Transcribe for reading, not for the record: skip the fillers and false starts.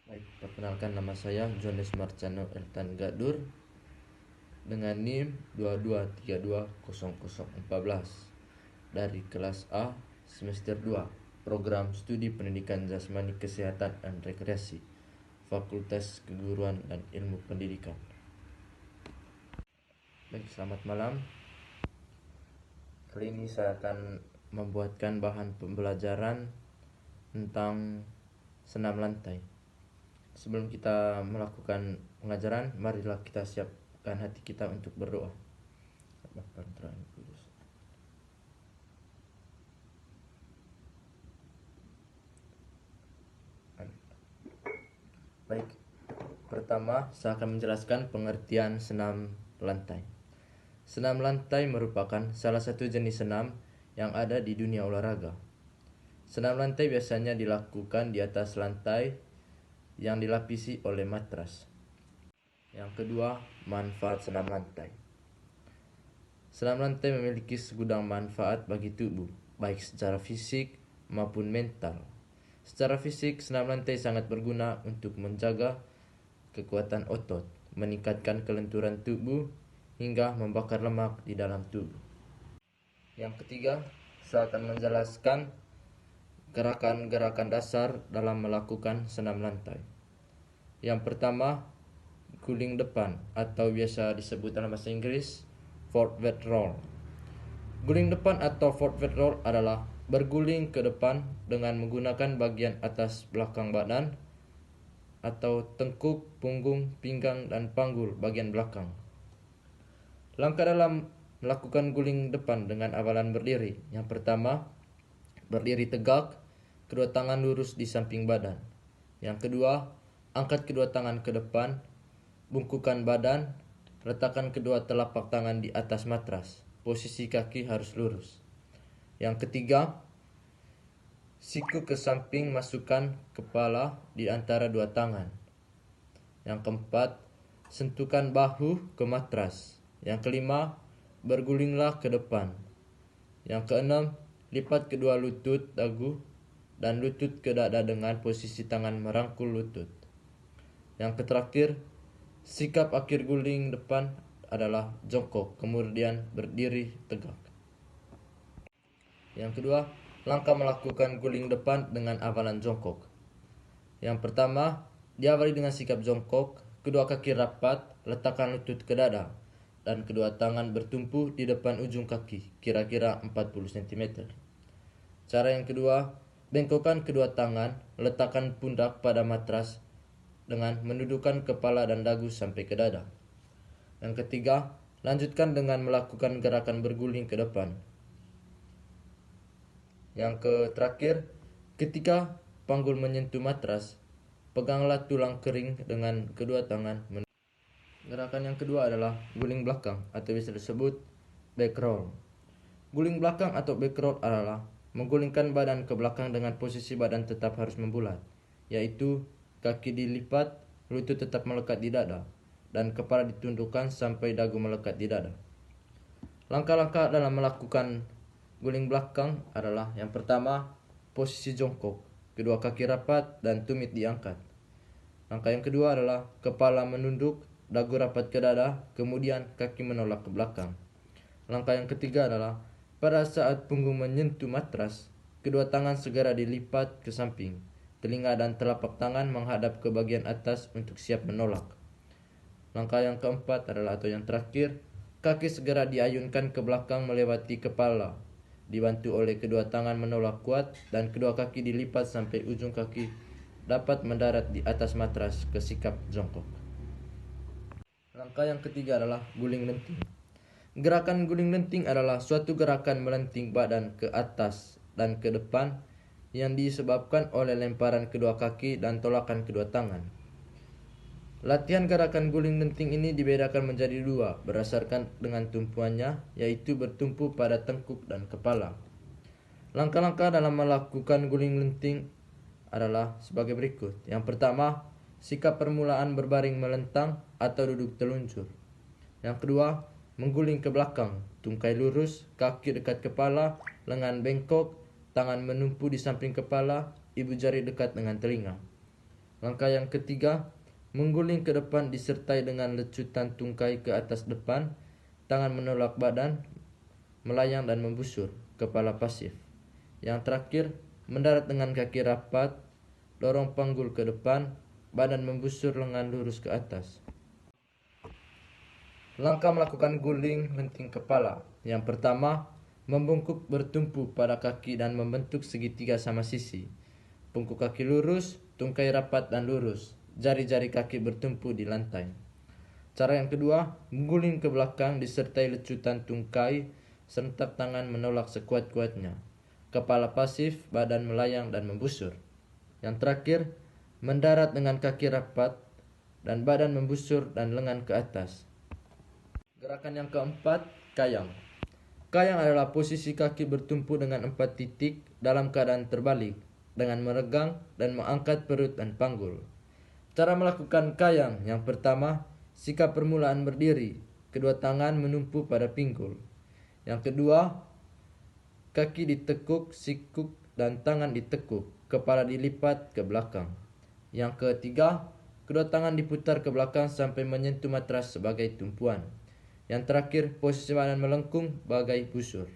Baik, perkenalkan nama saya Jones Marcano Eltan Gadur dengan NIM 22320014 dari kelas A semester 2 Program Studi Pendidikan Jasmani Kesehatan dan Rekreasi Fakultas Keguruan dan Ilmu Pendidikan. Baik, selamat malam. Kali ini saya akan membuatkan bahan pembelajaran tentang senam lantai. Sebelum kita melakukan pengajaran, marilah kita siapkan hati kita untuk berdoa. Baik, pertama saya akan menjelaskan pengertian senam lantai. Senam lantai merupakan salah satu jenis senam yang ada di dunia olahraga. Senam lantai biasanya dilakukan di atas lantai yang dilapisi oleh matras. Yang kedua, manfaat senam lantai. Senam lantai memiliki segudang manfaat bagi tubuh, baik secara fisik maupun mental. Secara fisik, senam lantai sangat berguna untuk menjaga kekuatan otot, meningkatkan kelenturan tubuh, hingga membakar lemak di dalam tubuh. Yang ketiga, saya akan menjelaskan gerakan-gerakan dasar dalam melakukan senam lantai. Yang pertama, guling depan atau biasa disebut dalam bahasa Inggris forward roll. Guling depan atau forward roll adalah berguling ke depan dengan menggunakan bagian atas belakang badan atau tengkuk, punggung, pinggang, dan panggul bagian belakang. Langkah dalam melakukan guling depan dengan awalan berdiri. Yang pertama, berdiri tegak, kedua tangan lurus di samping badan. Yang kedua, angkat kedua tangan ke depan, bungkukkan badan, letakkan kedua telapak tangan di atas matras. Posisi kaki harus lurus. Yang ketiga, siku ke samping, masukkan kepala di antara dua tangan. Yang keempat, sentuhkan bahu ke matras. Yang kelima, bergulinglah ke depan. Yang keenam, lipat kedua lutut dagu dan lutut ke dada dengan posisi tangan merangkul lutut. Yang terakhir, sikap akhir guling depan adalah jongkok, kemudian berdiri tegak. Yang kedua, langkah melakukan guling depan dengan awalan jongkok. Yang pertama, diawali dengan sikap jongkok, kedua kaki rapat, letakkan lutut ke dada, dan kedua tangan bertumpu di depan ujung kaki, kira-kira 40 cm. Cara yang kedua, bengkokkan kedua tangan, letakkan pundak pada matras dengan mendudukkan kepala dan dagu sampai ke dada. Yang ketiga, lanjutkan dengan melakukan gerakan berguling ke depan. Yang terakhir, ketika panggul menyentuh matras, peganglah tulang kering dengan kedua tangan. Gerakan yang kedua adalah guling belakang atau bisa disebut back roll. Guling belakang atau back roll adalah menggulingkan badan ke belakang dengan posisi badan tetap harus membulat, yaitu kaki dilipat, lutut tetap melekat di dada, dan kepala ditundukkan sampai dagu melekat di dada. Langkah-langkah dalam melakukan guling belakang adalah yang pertama, posisi jongkok, kedua kaki rapat dan tumit diangkat. Langkah yang kedua adalah kepala menunduk, dagu rapat ke dada, kemudian kaki menolak ke belakang. Langkah yang ketiga adalah pada saat punggung menyentuh matras, kedua tangan segera dilipat ke samping. Telinga dan telapak tangan menghadap ke bagian atas untuk siap menolak. Langkah yang keempat adalah atau yang terakhir, kaki segera diayunkan ke belakang melewati kepala, dibantu oleh kedua tangan menolak kuat dan kedua kaki dilipat sampai ujung kaki dapat mendarat di atas matras ke sikap jongkok. Langkah yang ketiga adalah guling lenting. Gerakan guling lenting adalah suatu gerakan melenting badan ke atas dan ke depan yang disebabkan oleh lemparan kedua kaki dan tolakan kedua tangan. Latihan gerakan guling lenting ini dibedakan menjadi dua berdasarkan dengan tumpuannya, yaitu bertumpu pada tengkuk dan kepala. Langkah-langkah dalam melakukan guling lenting adalah sebagai berikut. Yang pertama, sikap permulaan berbaring melentang atau duduk teluncur. Yang kedua, mengguling ke belakang, tungkai lurus, kaki dekat kepala, lengan bengkok, tangan menumpu di samping kepala, ibu jari dekat dengan telinga. Langkah yang ketiga, mengguling ke depan disertai dengan lecutan tungkai ke atas depan, tangan menolak badan, melayang dan membusur, kepala pasif. Yang terakhir, mendarat dengan kaki rapat, dorong panggul ke depan, badan membusur, lengan lurus ke atas. Langkah melakukan guling lenting kepala. Yang pertama, membungkuk bertumpu pada kaki dan membentuk segitiga sama sisi. Pungkuk kaki lurus, tungkai rapat dan lurus. Jari-jari kaki bertumpu di lantai. Cara yang kedua, mengguling ke belakang disertai lecutan tungkai, serentak tangan menolak sekuat-kuatnya. Kepala pasif, badan melayang dan membusur. Yang terakhir, mendarat dengan kaki rapat dan badan membusur dan lengan ke atas. Gerakan yang keempat, kayang. Kayang adalah posisi kaki bertumpu dengan 4 titik dalam keadaan terbalik, dengan meregang dan mengangkat perut dan panggul. Cara melakukan kayang, yang pertama, sikap permulaan berdiri, kedua tangan menumpu pada pinggul. Yang kedua, kaki ditekuk, sikuk dan tangan ditekuk, kepala dilipat ke belakang. Yang ketiga, kedua tangan diputar ke belakang sampai menyentuh matras sebagai tumpuan. Yang terakhir, posisi badan melengkung bagai busur.